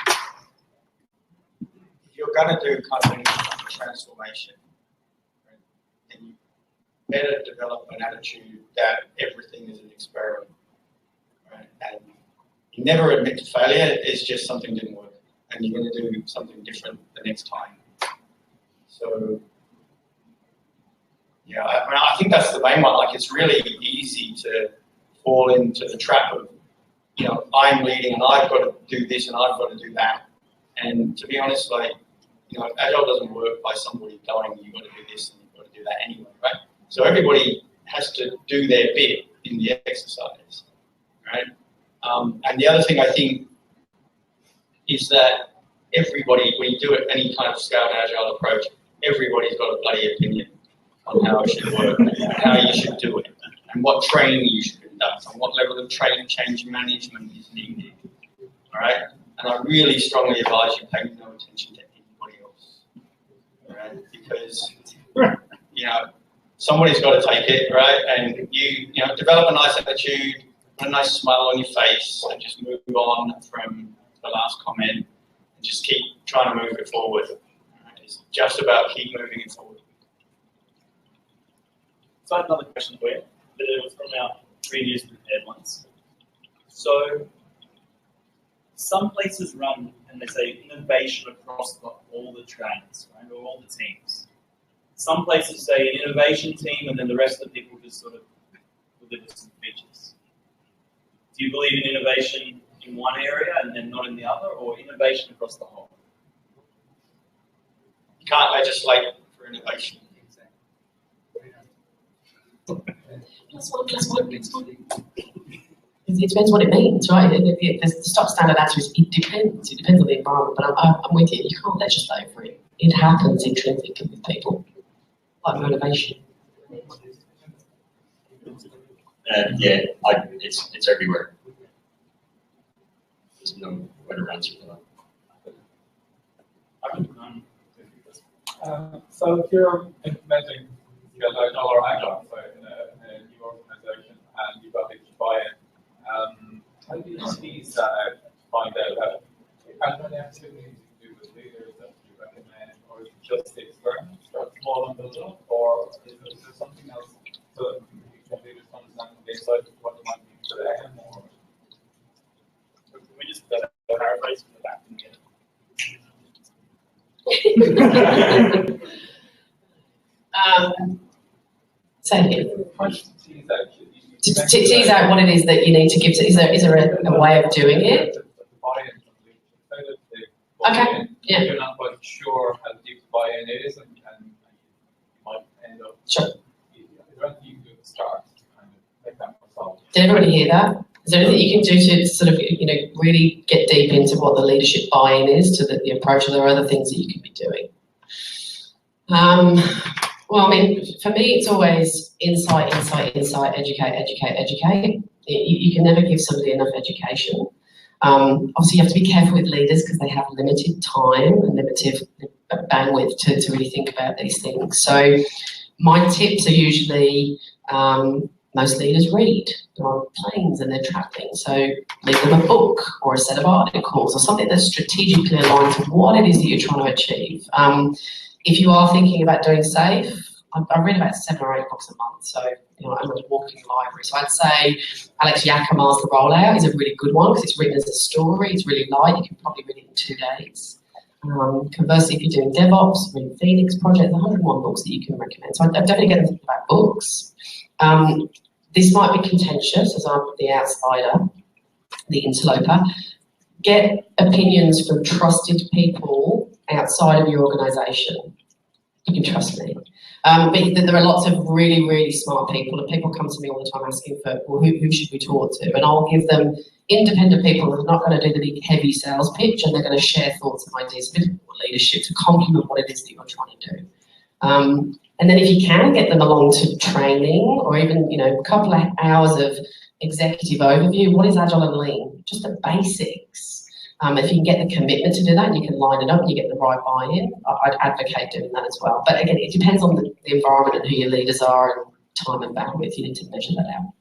if you're going to do kind of transformation, then you better develop an attitude that everything is an experiment. Right? And you never admit to failure. It's just something didn't work, and you're going to do something different the next time. So, yeah, I think that's the main one. Like, it's really easy to fall into the trap of, I'm leading and I've got to do this and I've got to do that. And to be honest, Agile doesn't work by somebody going, you've got to do this and you've got to do that anyway, right? So everybody has to do their bit in the exercise, right? And the other thing I think is that everybody, when you do it, any kind of scaled agile approach, everybody's got a bloody opinion on how it should work, how you should do it, and what training you should conduct, and what level of change management is needed. All right? And I really strongly advise you pay no attention to anybody else. All right? Because somebody's got to take it, right? And you develop a nice attitude, a nice smile on your face, and just move on from the last comment, and just keep trying to move it forward. Right? It's just about keep moving it forward. So I have another question for you, but it was from our previous prepared ones. So some places run, and they say innovation across all the trains, right, or all the teams. Some places say innovation team, and then the rest of the people just sort of deliver some features. Do you believe in innovation in one area and then not in the other, or innovation across the whole? You can't legislate for innovation. It depends what it means, right? The stock standard answer is it depends. It depends on the environment, but I'm with you. You can't legislate for it. It happens intrinsically with people, like motivation. Yeah, it's everywhere. there's no better answer to that. So if you're implementing Agile or Agile in a new organization and you've got people buy-in, how do you tease that out to find out how many activities you do with leaders that you recommend, or is it just the experiment, start small and build up, or is there something else so that you can leaders understand from the inside what you might need for them? Or can we just paraphrase from the back and get So to tease out what it is that you need to give to, is there a way of doing it? Okay, yeah. You're not quite sure how deep the buy-in is, and you might end up. Sure. Is there anything you can do at the start to kind of make that more solid? Did everybody hear that? Is there anything you can do to sort of, really get deep into what the leadership buy-in is to the approach, or there are other things that you can be doing? Well, I mean, for me, it's always insight, educate. You can never give somebody enough education. Obviously, you have to be careful with leaders because they have limited time and limited bandwidth to really think about these things. So my tips are usually, most leaders read. They're on planes and they're traveling. So leave them a book or a set of articles or something that's strategically aligned to what it is that you're trying to achieve. If you are thinking about doing SAFe, I read about 7 or 8 books a month, so I'm a walking library. So I'd say Alex Yakimar's The Rollout is a really good one because it's written as a story. It's really light. You can probably read it in 2 days. Conversely, if you're doing DevOps, read Phoenix Project, 101 books that you can recommend. So I'd definitely get them to think about books. This might be contentious as I'm the outsider, the interloper. Get opinions from trusted people outside of your organisation. You can trust me. But there are lots of really, really smart people, and people come to me all the time asking for, well, who should we talk to? And I'll give them independent people who are not going to do the big, heavy sales pitch, and they're going to share thoughts and ideas, a bit more leadership to complement what it is that you're trying to do. And then if you can get them along to training or even, a couple of hours of executive overview, what is Agile and Lean? Just the basics. If you can get the commitment to do that and you can line it up and you get the right buy-in, I'd advocate doing that as well. But again, it depends on the environment and who your leaders are and time and bandwidth. You need to measure that out.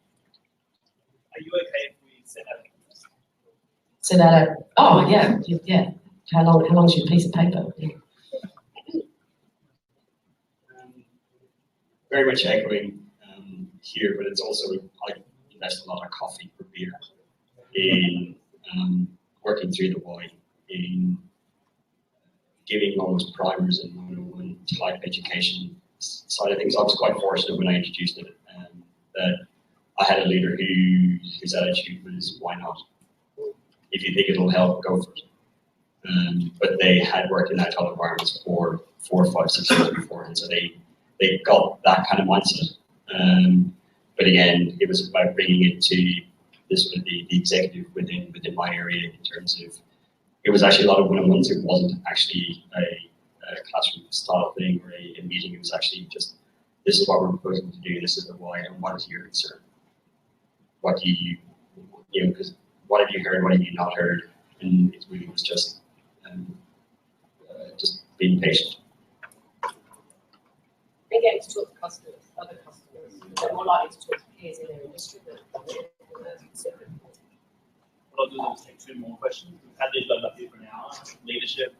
Are you okay if we set out Set out oh yeah. How long is your piece of paper? Yeah. Very much echoing here, but it's also, I invest a lot of coffee per beer in working through the why, in giving almost primers and 101 type education side of things. I was quite fortunate when I introduced it that I had a leader whose attitude was, why not? If you think it'll help, go for it. But they had worked in Agile environments for 4, 5, 6 years before, and so they got that kind of mindset. But again, it was about bringing it to the executive within my area in terms of, it was actually a lot of one-on-ones. It wasn't actually a classroom style thing or a meeting. It was actually just, this is what we're proposing to do, this is the why, and what is your concern? What do because what have you heard, what have you not heard? And it really was just being patient. And getting to talk to customers, other customers. They're more likely to talk to peers in their industry than specific. What I'll do is take 2 more questions. We've had these lined up here for an hour. Leadership,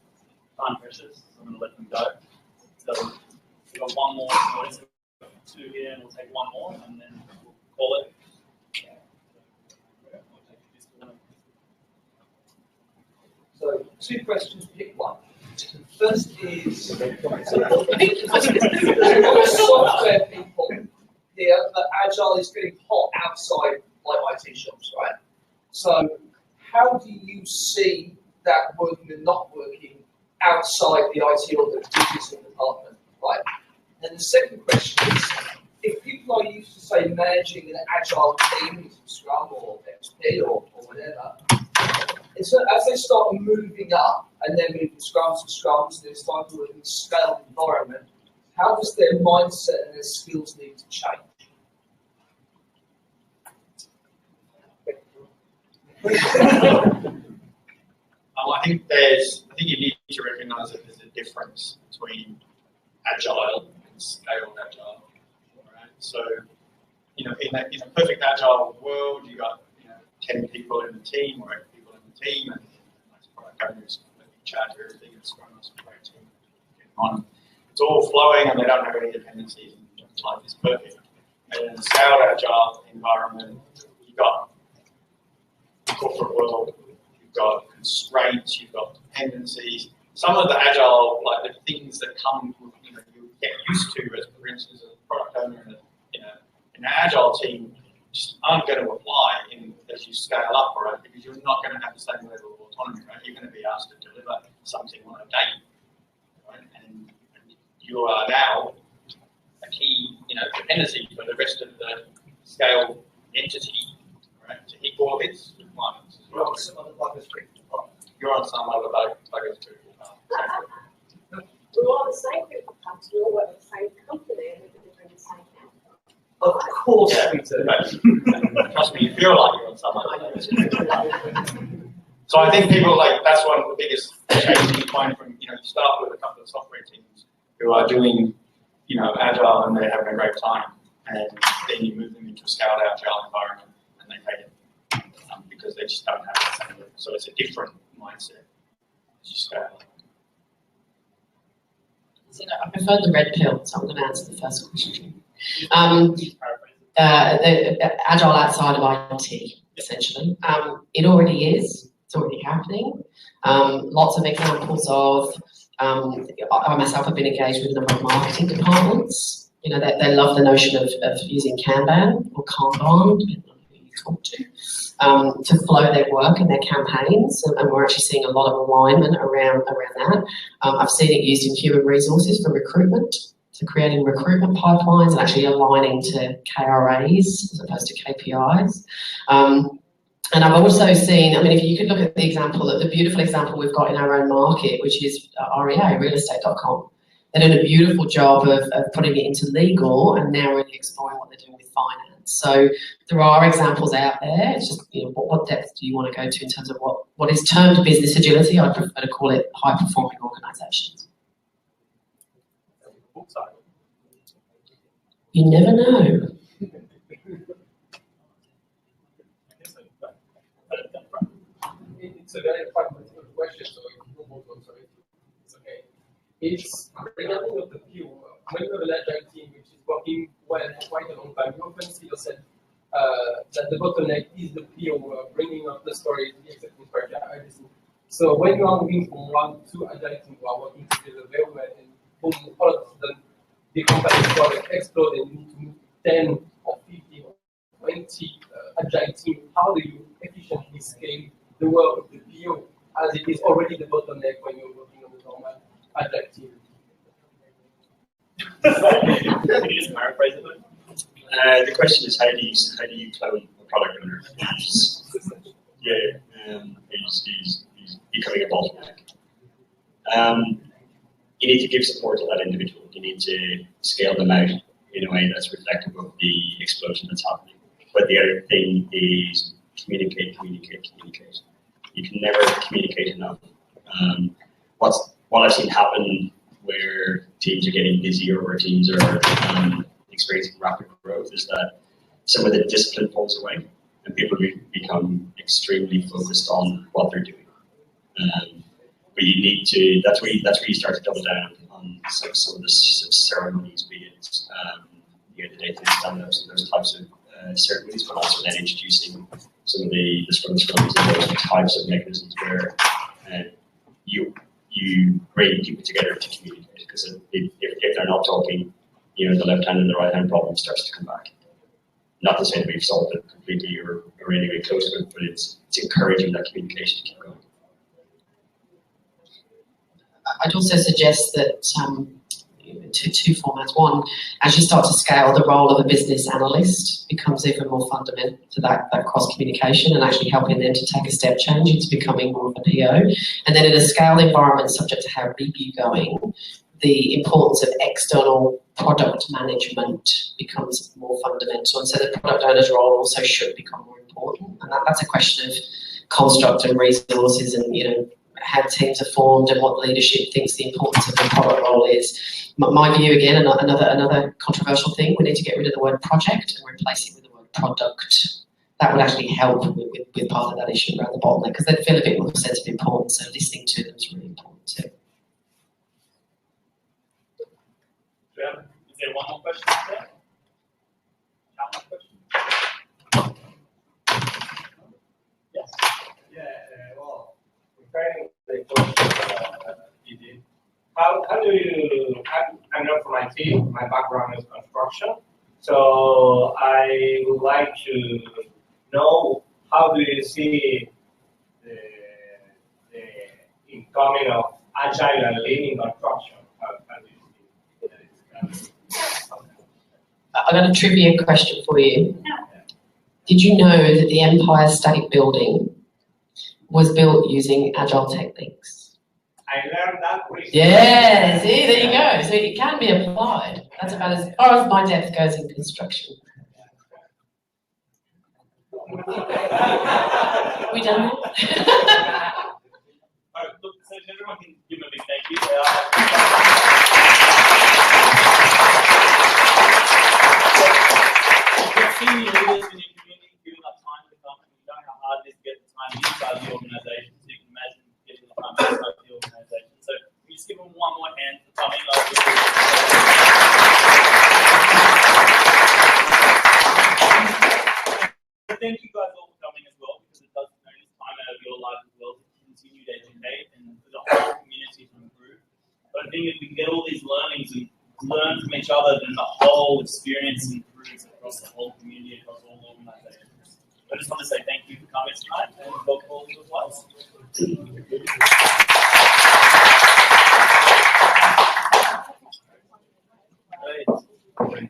time pressures, so I'm going to let them go. So we've got 1 more. So 2 here, and we'll take 1 more, and then we'll call it. So 2 questions, pick 1. The first is software people here that Agile is getting hot outside like IT shops, right? So how do you see that working and not working outside the IT or the digital department, right? And the second question is, if people are used to, say, managing an Agile team, Scrum or XP or whatever, as they start moving up and then moving Scrums to Scrums, they start to work in a scaled environment, how does their mindset and their skills need to change? I think you need to recognise that there's a difference between agile and scaled agile. Right? So, in a perfect agile world, you got 10 people in the team or 8 people in the team, and most product owners in charge of everything, and Scrum Master team getting on. It's all flowing, and they don't have any dependencies, and life is perfect. And in a scaled agile environment, you've got corporate world, you've got constraints, you've got dependencies. Some of the agile, like the things that come, you get used to, as for instance, as a product owner in an agile team, just aren't going to apply as you scale up, right? Because you're not going to have the same level of autonomy, right? You're going to be asked to deliver something on a date, right? And you are now a key, dependency for the rest of the scale entity, right? To hit all of its requirements. You're on some other bugger's critical path. You're on some other bugger's critical path. We're all on the same critical path. We all work at the same company and we're delivering the same outcome. Of course we do. Trust me, you feel like you're on some other. So I think people that's one of the biggest changes you find from, you start with a couple of software teams who are doing, agile and they're having a great time. And then you move them into a scaled agile environment and they hate it because they just don't have the same level. So it's a different mindset as you scale. So I prefer the red pill, so I'm going to answer the first question. The agile outside of IT, essentially. It already is. It's already happening. Lots of examples of, I myself have been engaged with a number of marketing departments. They love the notion of using Kanban or Kanban, depending on who you talk to flow their work and their campaigns. And we're actually seeing a lot of alignment around that. I've seen it used in human resources for recruitment. So creating recruitment pipelines and actually aligning to KRAs as opposed to KPIs. And I've also seen, if you could look at the beautiful example we've got in our own market, which is REA, realestate.com. They're doing a beautiful job of putting it into legal and now really exploring what they're doing with finance. So there are examples out there. It's just, what depth do you want to go to in terms of what is termed business agility? I prefer to call it high-performing organisations. You never know. It's a very practical question, so if you move on, sorry, it's okay. It's regarding of the PO. When you have an agile team which is working well for quite a long time, you often see yourself that the bottleneck is the PO bringing up the story, the acceptance criteria, everything. So when you are moving from 1 to agile team who are working together very well, and boom, all of a sudden the company's product explode and you need to move 10 or 15 or 20 agile team, how do you efficiently scale the work of the PO as it is already the bottleneck when you're working on the normal agile team? Can you just paraphrase it? The question is how do you clone a product owner? He's becoming a bottleneck. You need to give support to that individual. You need to scale them out in a way that's reflective of the explosion that's happening. But the other thing is communicate. You can never communicate enough. What I've seen happen where teams are getting busier or teams are experiencing rapid growth is that some of the discipline falls away and people become extremely focused on what they're doing. But you need to, that's where you start to double down on some of the ceremonies, be it the day-to-day stand-ups and those types of ceremonies, but also then introducing some of the scrums and those types of mechanisms where you bring people together to communicate. Because if they're not talking, the left hand and the right hand problem starts to come back. Not to say that we've solved it completely or anywhere close to it, but it's encouraging that communication to keep going. I'd also suggest that two formats. One, as you start to scale, the role of a business analyst becomes even more fundamental to that cross-communication and actually helping them to take a step change into becoming more of a PO. And then in a scaled environment, subject to how deep you're going, the importance of external product management becomes more fundamental. And so the product owner's role also should become more important. And that's a question of construct and resources and, how teams are formed and what leadership thinks the importance of the product role is. My view, again, another controversial thing, we need to get rid of the word project and replace it with the word product. That would actually help with part of that issue around the bottleneck, because they'd feel a bit more sense of importance, so listening to them is really important too. Is there one more question out there? Yes. Yeah, well, referring to the question you did, how do you, I'm not from IT, my background is construction, so I would like to know how do you see the incoming of Agile and Lean in construction? How do you see that? I've got a trivia question for you. Did you know that the Empire State Building was built using Agile techniques? I learned that recently. Yeah, see, there you go. So it can be applied. That's about as far as my depth goes in construction. We done that? Alright, look, so everyone can give them a big thank you. Senior leaders in your community giving up time to come, and you know how hard it is to get the time inside the organisation, so you can imagine getting the time outside the organisation. So we just give them one more hand for coming. Thank you guys all for coming as well, because it does take time out of your life as well to continue to educate and for the whole community to improve. But I think if we can get all these learnings and learn from each other, then the whole experience improves across the whole community, across all organizations. I just want to say thank you for coming tonight and welcome all to the class. Great.